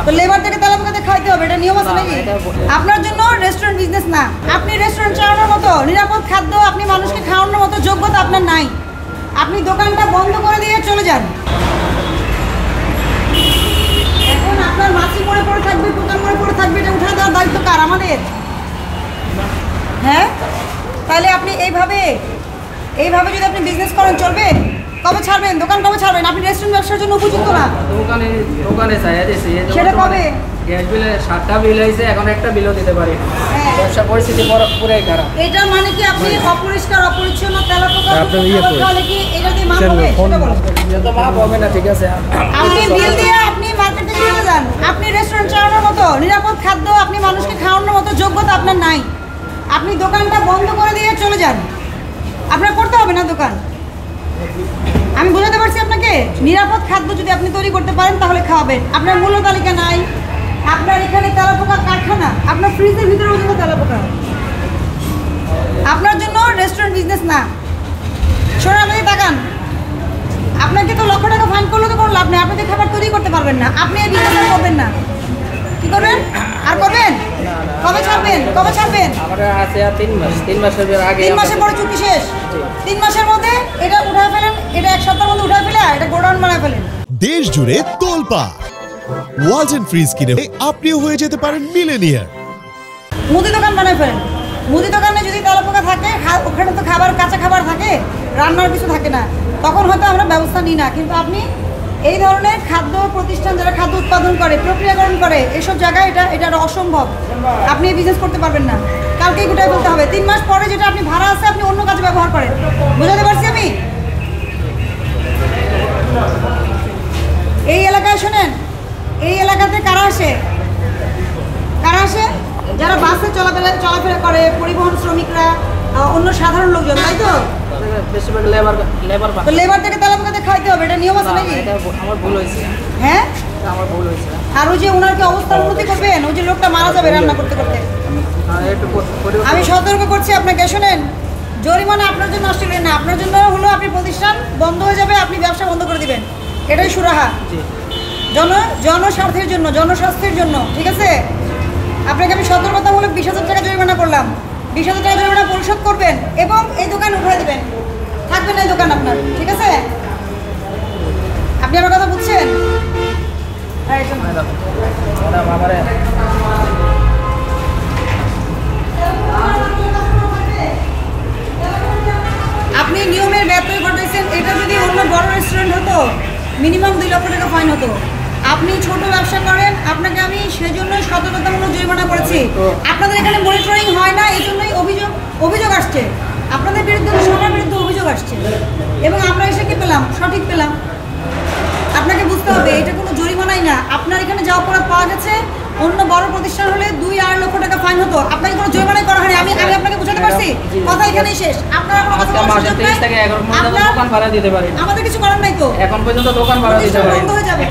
তো লেবারটাকে তেলাপোকাতে খাইতে হবে, এটা নিয়ম আছে নাকি? আপনার জন্য রেস্টুরেন্ট বিজনেস না। আপনি রেস্টুরেন্ট চালানোর মতো নিরাপদ খাদ্য আপনি মানুষকে খাওয়ানোর মতো যোগ্যতা আপনার নাই। আপনি দোকানটা বন্ধ করে দিয়ে চলে যান। এখন আপনার মাছি মরে পড়ে থাকবে, দোকান মরে পড়ে থাকবে, এটা উঠে দেওয়ার দায়িত্ব কার? আমাদের। হ্যাঁ, তাহলে আপনি এইভাবে যদি আপনি বিজনেস করেন চলবে? কবে ছাড়বেন দোকান? কবে ছাড়বেন? আপনি রেস্টুরেন্ট ব্যবসার জন্য উপযুক্ত না। দোকানে চাইয়া দিয়েছি, সেটা কবে? গ্যাস বিলে 7টা বিল হয়েছে, এখন একটা বিলও দিতে পারি। ব্যবসা পরিস্থিতি পুরাই খারাপ। এটা মানে কি আপনি অপরিষ্কার অপরিচ্ছন্ন তেলাপোকা তাহলে কি এটা দিয়ে মাপ হবে? সেটা বলুন। এটা তো মাপ হবে না, ঠিক আছে। আপনি বিল দিয়ে আপনি মার্কেটে চলে যান। আপনি রেস্টুরেন্ট চালানোর মতো নিরাপদ খাদ্য আপনি মানুষকে খাওয়ানোর মতো যোগ্যতা আপনার নাই। আপনি দোকানটা বন্ধ করে দিয়ে চলে যান। আপনার করতে হবে না দোকান। আমি বোঝাতে পারছি আপনাকে? নিরাপদ খাদ্য যদি আপনি তৈরি করতে পারেন তাহলে খাওয়াবেন। আপনার মূল্য তালিকা নাই, আপনার এখানে তেলাপোকা কারখানা, আপনার ফ্রিজের ভিতরে পর্যন্ত তেলাপোকা। আপনার জন্য রেস্টুরেন্ট বিজনেস না। শোনেন, আপনি তাকান, আপনাকে তো লক্ষ টাকা ফাইন করলে তো কোনো লাভ নেই। আপনি তো খাবার তৈরি করতে পারবেন না, আপনি এই বিজনেস করবেন না। কি করবেন? আর করবেন? কবে ছাড়বেন? কবে ছাড়বেন? আমার আছে 3 মাস। 3 মাসের আগে 3 মাসের পরে চুক্তি শেষ। 3 মাসের মধ্যে এটা উঠায় ফেলেন, এটা 1 সপ্তাহের মধ্যে উঠায় ফেলে এটা গোডাউন বানায় ফেলেন। দেশ জুড়ে তোলপাড় ওয়ালটন ফ্রিজ কিনে আপনিও হয়ে যেতে পারেন মিলেনিয়ার। মুদি দোকান বানায় ফেলেন। মুদি দোকানে যদি তেলাপোকা থাকে, ওখানে তো খাবার, কাঁচা খাবার থাকে, রান্নার কিছু থাকে না, তখন হয়তো আমরা ব্যবস্থা নিই না। কিন্তু আপনি এই ধরনের খাদ্য প্রতিষ্ঠান যারা খাদ্য উৎপাদন করে, প্রক্রিয়াকরণ করে, এসব জায়গায় এটা অসম্ভব। আপনি এই বিজনেস করতে পারবেন না। কালকেই গুটাই বলতে হবে। 3 মাস পরে যেটা আপনি ভাড়া আছে আপনি অন্য কাজে ব্যবহার করেন। বুঝাতে পারছি আমি? এই এলাকায় শোনেন, এই এলাকাতে কারা আসে? যারা বাসে চলাফেরা করে, পরিবহন শ্রমিকরা, অন্য সাধারণ লোকজন, তাই তো? বেশিরভাগ লেবারটাকে তেলাপোকাতে খাইতে হবে, এটা নিয়ম আছে নাকি? আমার ভুল হয়েছে। হ্যাঁ, আমার ভুল হয়েছে। আর ওই যে ওনার কি অবস্থার উন্নতি করবেন? ওই যে লোকটা মারা যাবে রান্না করতে করতে। আমি সতর্ক করছি আপনাকে। শোনেন, জরিমানা আপনার জন্য আসলে না, আপনার জন্য হলো আপনি প্রতিষ্ঠান বন্ধ হয়ে যাবে, আপনি ব্যবসা বন্ধ করে দিবেন। এটাই সুরাহা। জনস্বার্থের জন্য, জনস্বাস্থ্যের জন্য, ঠিক আছে? আপনাকে আমি সতর্কতামূলক 20,000 টাকা জরিমানা করলাম। 20,000 টাকা জরিমানা পরিশোধ করবেন এবং এই দোকান উঠিয়ে দেবেন। থাকবে না এই দোকান আপনার, ঠিক আছে? আপনি আমার কথা বুঝছেন? আপনি নিয়মের ব্যত্যয় ঘটাইছেন। এটা যদি অন্য বড় রেস্টুরেন্ট হতো মিনিমাম 2 লক্ষ টাকা ফাইন হতো। আপনি ছোট ব্যবসা করেন, আপনাকে আমি সেজন্যই সতর্কতামূলক জরিমানা করেছি। আপনাদের এখানে মনিটরিং হয় না, এই জন্যই অভিযোগ আসছে আপনাদের বিরুদ্ধে, সবার বিরুদ্ধে অভিযোগ আসছে। এবং আমরা এসে কি পেলাম? সঠিক পেলাম। আপনাকে বুঝতে হবে এটা কোনো জরিমানাই না। আপনার এখানে যা অপরাধ পাওয়া গেছে, অন্য বড় প্রতিষ্ঠান হলে 2-8 লক্ষ টাকা ফাইন হতো। আপনাকে কোনো জরিমানাই করা হয়নি। আমি আপনাকে বুঝাতে পারছি? কথা এখানেই শেষ। আপনারা কোনো কথা বলার সুযোগ নাই। দোকান ভাড়া দিতে পারি, আমাদের কিছু করার নাই তো। এখন পর্যন্ত দোকান ভাড়া দিতে পারি। বন্ধ হয়ে যাবে।